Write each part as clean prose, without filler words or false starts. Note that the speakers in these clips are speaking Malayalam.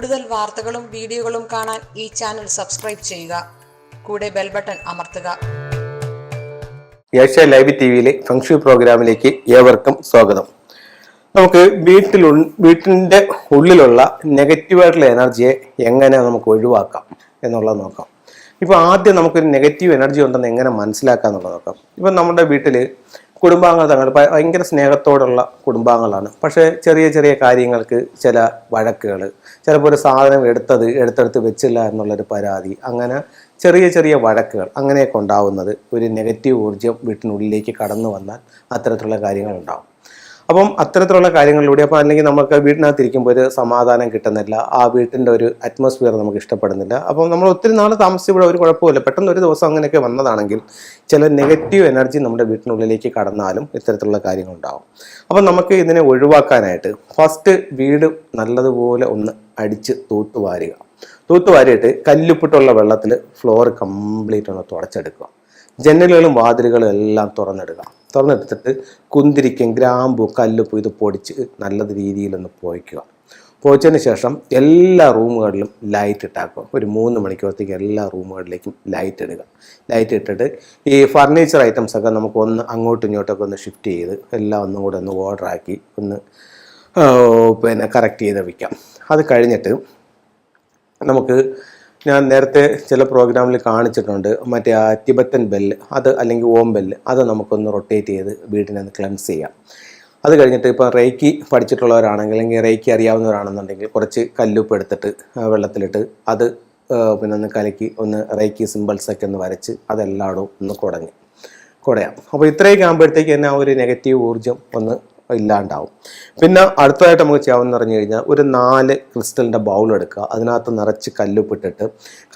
കൂടുതൽ വാർത്തകളും വീഡിയോകളും കാണാൻ ഈ ചാനൽ സബ്സ്ക്രൈബ് ചെയ്യുക. കൂടെ ബെൽ ബട്ടൺ അമർത്തുക. ഏഷ്യ ലൈവ് ടിവിയിലെ ഫംഗ്ഷൻ പ്രോഗ്രാമിലേക്ക് ഏവർക്കും സ്വാഗതം. നമുക്ക് വീട്ടിൻ്റെ ഉള്ളിലുള്ള നെഗറ്റീവായിട്ടുള്ള എനർജിയെ എങ്ങനെ നമുക്ക് ഒഴിവാക്കാം എന്നുള്ളത് നോക്കാം. ഇപ്പോൾ ആദ്യം നമുക്കൊരു നെഗറ്റീവ് എനർജി ഉണ്ടെന്ന് എങ്ങനെ മനസ്സിലാക്കാം എന്നുള്ളത് നോക്കാം. ഇപ്പം നമ്മുടെ വീട്ടിൽ കുടുംബാംഗങ്ങൾ തങ്ങൾ ഭയങ്കര സ്നേഹത്തോടുള്ള കുടുംബാംഗങ്ങളാണ്. പക്ഷേ ചെറിയ ചെറിയ കാര്യങ്ങൾക്ക് ചില വഴക്കുകൾ, ചിലപ്പോൾ ഒരു സാധനം എടുത്തെടുത്ത് വെച്ചില്ല എന്നുള്ളൊരു പരാതി, അങ്ങനെ ചെറിയ ചെറിയ വഴക്കുകൾ അങ്ങനെയൊക്കെ ഉണ്ടാവുന്നത് ഒരു നെഗറ്റീവ് ഊർജ്ജം വീട്ടിനുള്ളിലേക്ക് കടന്നു വന്നാൽ അത്തരത്തിലുള്ള കാര്യങ്ങളുണ്ടാവും. അപ്പം അത്തരത്തിലുള്ള കാര്യങ്ങളിലൂടെ അപ്പോൾ അല്ലെങ്കിൽ നമുക്ക് വീട്ടിനകത്തിരിക്കുമ്പോൾ ഒരു സമാധാനം കിട്ടുന്നില്ല, ആ വീട്ടിൻ്റെ ഒരു അറ്റ്മോസ്ഫിയർ നമുക്ക് ഇഷ്ടപ്പെടുന്നില്ല. അപ്പം നമ്മൾ ഒത്തിരി നാൾ താമസിച്ചപ്പോൾ ഒരു കുഴപ്പമില്ല, പെട്ടെന്ന് ഒരു ദിവസം അങ്ങനെയൊക്കെ വന്നതാണെങ്കിൽ ചില നെഗറ്റീവ് എനർജി നമ്മുടെ വീട്ടിനുള്ളിലേക്ക് കടന്നാലും ഇത്തരത്തിലുള്ള കാര്യങ്ങളുണ്ടാവും. അപ്പം നമുക്ക് ഇതിനെ ഒഴിവാക്കാനായിട്ട് ഫസ്റ്റ് വീട് നല്ലതുപോലെ ഒന്ന് അടിച്ച് തൂത്തുവാരിയിട്ട് കല്ലുപ്പിട്ടുള്ള വെള്ളത്തിൽ ഫ്ലോർ കംപ്ലീറ്റ് ഒന്ന് തുടച്ചെടുക്കുക. ജനലുകളും വാതിലുകളും എല്ലാം തുറന്നെടുത്തിട്ട് കുന്തിരിക്കും, ഗ്രാമ്പും, കല്ലുപ്പും ഇത് പൊടിച്ച് നല്ല രീതിയിലൊന്ന് പോയിച്ചതിന് ശേഷം എല്ലാ റൂമുകളിലും ലൈറ്റ് ഇട്ടാക്കുക. ഒരു 3 മണിക്കൂറത്തേക്ക് എല്ലാ റൂമുകളിലേക്കും ലൈറ്റ് ഇട്ടിട്ട് ഈ ഫർണിച്ചർ ഐറ്റംസ് ഒക്കെ നമുക്ക് ഒന്ന് അങ്ങോട്ടും ഇങ്ങോട്ടൊക്കെ ഒന്ന് ഷിഫ്റ്റ് ചെയ്ത് എല്ലാം ഒന്നും കൂടെ ഒന്ന് ഓർഡറാക്കി ഒന്ന് കറക്റ്റ് ചെയ്ത് വയ്ക്കാം. അത് കഴിഞ്ഞിട്ട് നമുക്ക് ഞാൻ നേരത്തെ ചില പ്രോഗ്രാമിൽ കാണിച്ചിട്ടുണ്ട്, മറ്റേ ആ ടിബറ്റൻ ബെല്ല് അത് അല്ലെങ്കിൽ ഓം ബെല്ല് അത് നമുക്കൊന്ന് റൊട്ടേറ്റ് ചെയ്ത് വീടിനെ ഒന്ന് ക്ലെൻസ് ചെയ്യാം. അത് കഴിഞ്ഞിട്ട് ഇപ്പോൾ റേക്കി പഠിച്ചിട്ടുള്ളവരാണെങ്കിൽ അല്ലെങ്കിൽ റേക്കി അറിയാവുന്നവരാണെന്നുണ്ടെങ്കിൽ കുറച്ച് കല്ലുപ്പ് എടുത്തിട്ട് വെള്ളത്തിലിട്ട് അത് പിന്നെ ഒന്ന് കലക്കി ഒന്ന് റേക്കി സിമ്പിൾസൊക്കെ ഒന്ന് വരച്ച് അതെല്ലായിടവും ഒന്ന് കുടയാം. അപ്പോൾ ഇത്രയൊക്കെ ആകുമ്പോഴത്തേക്ക് തന്നെ ആ ഒരു നെഗറ്റീവ് ഊർജ്ജം ഒന്ന് ഇല്ലാണ്ടാവും. പിന്നെ അടുത്തതായിട്ട് നമുക്ക് ചെയ്യാമെന്ന് പറഞ്ഞു കഴിഞ്ഞാൽ ഒരു 4 ക്രിസ്റ്റലിൻ്റെ ബൗൾ എടുക്കുക, അതിനകത്ത് നിറച്ച് കല്ലുപ്പിട്ടിട്ട്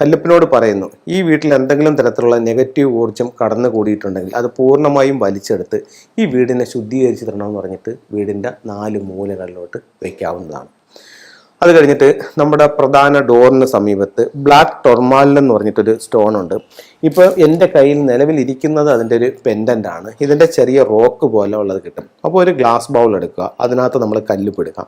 കല്ലുപ്പിനോട് പറയുന്നു, ഈ വീട്ടിൽ എന്തെങ്കിലും തരത്തിലുള്ള നെഗറ്റീവ് ഊർജ്ജം കടന്നു കൂടിയിട്ടുണ്ടെങ്കിൽ അത് പൂർണ്ണമായും വലിച്ചെടുത്ത് ഈ വീടിനെ ശുദ്ധീകരിച്ച് തരണമെന്ന് പറഞ്ഞിട്ട് വീടിൻ്റെ 4 മൂലകളിലോട്ട് വയ്ക്കാവുന്നതാണ്. അത് കഴിഞ്ഞിട്ട് നമ്മുടെ പ്രധാന ഡോറിന് സമീപത്ത് ബ്ലാക്ക് ടൊർമാലിൻ എന്ന് പറഞ്ഞിട്ടൊരു സ്റ്റോൺ ഉണ്ട്. ഇപ്പോൾ എൻ്റെ കയ്യിൽ നിലവിലിരിക്കുന്നത് അതിൻ്റെ ഒരു പെൻഡൻ്റ് ആണ്. ഇതിൻ്റെ ചെറിയ റോക്ക് പോലെ ഉള്ളത് കിട്ടും. അപ്പോൾ ഒരു ഗ്ലാസ് ബൗൾ എടുക്കുക, അതിനകത്ത് നമ്മൾ കല്ലുപ്പിടുക.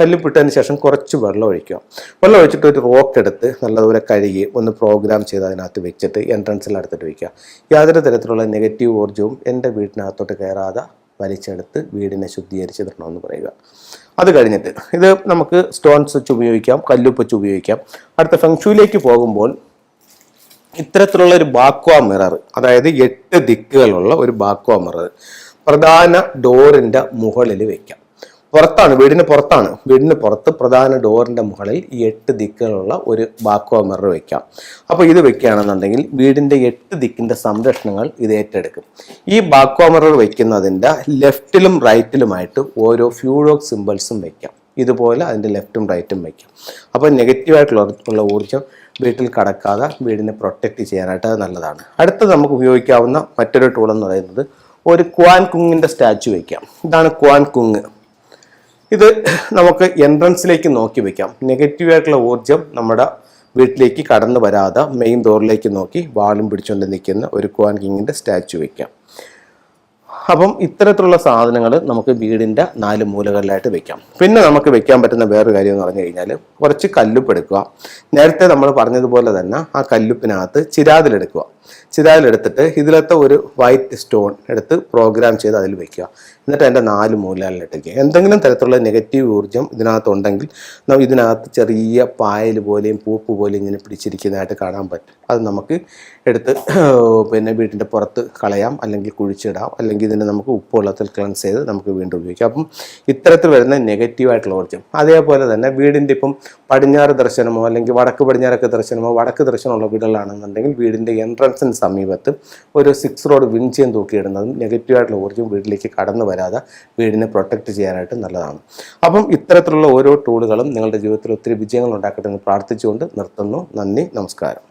കല്ലുപ്പിട്ടതിന് ശേഷം കുറച്ച് വെള്ളം ഒഴിച്ചിട്ട് ഒരു റോക്ക് എടുത്ത് നല്ലതുപോലെ കഴുകി ഒന്ന് പ്രോഗ്രാം ചെയ്ത് അതിനകത്ത് വെച്ചിട്ട് എൻട്രൻസിൽ അടുത്തിട്ട് വയ്ക്കുക. യാതൊരു തരത്തിലുള്ള നെഗറ്റീവ് ഊർജ്ജവും എൻ്റെ വീട്ടിനകത്തോട്ട് കയറാതെ വലിച്ചെടുത്ത് വീടിനെ ശുദ്ധീകരിച്ച് തരണമെന്ന് പറയുക. അത് കഴിഞ്ഞിട്ട് ഇത് നമുക്ക് സ്റ്റോൺസ് വെച്ച് ഉപയോഗിക്കാം, കല്ലുപ്പ് വെച്ച് ഉപയോഗിക്കാം. അടുത്ത ഫെങ്ഷുയിലേക്ക് പോകുമ്പോൾ ഇത്തരത്തിലുള്ള ഒരു ബാക്വ മിറർ, അതായത് 8 ദിക്കുകളുള്ള ഒരു ബാക്വ മിറർ പ്രധാന ഡോറിൻ്റെ മുകളിൽ വെക്കാം. വീടിന് പുറത്ത് പ്രധാന ഡോറിൻ്റെ മുകളിൽ ഈ 8 ദിക്കുകളുള്ള ഒരു ബാക്വ മിറർ വെക്കാം. അപ്പോൾ ഇത് വെക്കുകയാണെന്നുണ്ടെങ്കിൽ വീടിൻ്റെ 8 ദിക്കിൻ്റെ സംരക്ഷണങ്ങൾ ഇത് ഏറ്റെടുക്കും. ഈ ബാക്വ മിറർ വെക്കുന്നതിൻ്റെ ലെഫ്റ്റിലും റൈറ്റിലുമായിട്ട് ഓരോ ഫ്യൂഡോക് സിമ്പിൾസും വെക്കാം. ഇതുപോലെ അതിൻ്റെ ലെഫ്റ്റും റൈറ്റും വെക്കാം. അപ്പോൾ നെഗറ്റീവായിട്ടുള്ള ഊർജ്ജം വീട്ടിൽ കടക്കാതെ വീടിനെ പ്രൊട്ടക്റ്റ് ചെയ്യാനായിട്ട് അത് നല്ലതാണ്. അടുത്തത് നമുക്ക് ഉപയോഗിക്കാവുന്ന മറ്റൊരു ടൂൾ എന്ന് പറയുന്നത് ഒരു ക്വാൻ കുങ്ങിൻ്റെ സ്റ്റാച്ചു വയ്ക്കാം. ഇതാണ് ക്വാൻ കുങ്. ഇത് നമുക്ക് എൻട്രൻസിലേക്ക് നോക്കി വെക്കാം. നെഗറ്റീവായിട്ടുള്ള ഊർജ്ജം നമ്മുടെ വീട്ടിലേക്ക് കടന്നു വരാതെ മെയിൻ ഡോറിലേക്ക് നോക്കി വാളും പിടിച്ചുകൊണ്ട് നിൽക്കുന്ന ഒരു ക്വാൻ കിങ്ങിൻ്റെ സ്റ്റാച്ചു വയ്ക്കാം. അപ്പം ഇത്തരത്തിലുള്ള സാധനങ്ങൾ നമുക്ക് വീടിൻ്റെ 4 മൂലകളിലായിട്ട് വെക്കാം. പിന്നെ നമുക്ക് വെക്കാൻ പറ്റുന്ന വേറൊരു കാര്യം എന്ന് പറഞ്ഞു കഴിഞ്ഞാൽ കുറച്ച് കല്ലുപ്പ് എടുക്കുക. നേരത്തെ നമ്മൾ പറഞ്ഞതുപോലെ തന്നെ ആ കല്ലുപ്പിനകത്ത് ചിരാതിലെടുത്തിട്ട് ഇതിലത്തെ ഒരു വൈറ്റ് സ്റ്റോൺ എടുത്ത് പ്രോഗ്രാം ചെയ്ത് അതിൽ വെക്കുക. എന്നിട്ട് അതിൻ്റെ 4 മൂലകളിലിട്ടേക്കുക. എന്തെങ്കിലും തരത്തിലുള്ള നെഗറ്റീവ് ഊർജ്ജം ഇതിനകത്തുണ്ടെങ്കിൽ ഇതിനകത്ത് ചെറിയ പായൽ പോലെയും പൂപ്പ് പോലെയും ഇങ്ങനെ പിടിച്ചിരിക്കുന്നതായിട്ട് കാണാൻ പറ്റും. അത് നമുക്ക് എടുത്ത് പിന്നെ വീട്ടിൻ്റെ പുറത്ത് കളയാം, അല്ലെങ്കിൽ കുഴിച്ചിടാം, അല്ലെങ്കിൽ ഇതിനെ നമുക്ക് ഉപ്പുവെള്ളത്തിൽ ക്ലെൻസ് ചെയ്ത് നമുക്ക് വീണ്ടും ഉപയോഗിക്കാം. അപ്പം ഇത്തരത്തിൽ വരുന്ന നെഗറ്റീവായിട്ടുള്ള ഊർജ്ജം. അതേപോലെ തന്നെ വീടിൻ്റെ ഇപ്പം പടിഞ്ഞാറ് ദർശനമോ അല്ലെങ്കിൽ വടക്ക് പടിഞ്ഞാറൊക്കെ ദർശനമോ വടക്ക് ദർശനമുള്ള വീടുകളാണെന്നുണ്ടെങ്കിൽ വീടിൻ്റെ എൻട്രൻസിന് സമീപത്ത് ഒരു 6 റോഡ് വിൻചെയിൻ തൂക്കിയിടുന്നതും നെഗറ്റീവായിട്ടുള്ള ഊർജ്ജം വീട്ടിലേക്ക് കടന്നു വരാതെ വീടിനെ പ്രൊട്ടക്റ്റ് ചെയ്യാനായിട്ട് നല്ലതാണ്. അപ്പം ഇത്തരത്തിലുള്ള ഓരോ ടൂളുകളും നിങ്ങളുടെ ജീവിതത്തിൽ ഒത്തിരി വിജയങ്ങൾ ഉണ്ടാക്കട്ടെ എന്ന് പ്രാർത്ഥിച്ചുകൊണ്ട് നിർത്തുന്നു. നന്ദി, നമസ്കാരം.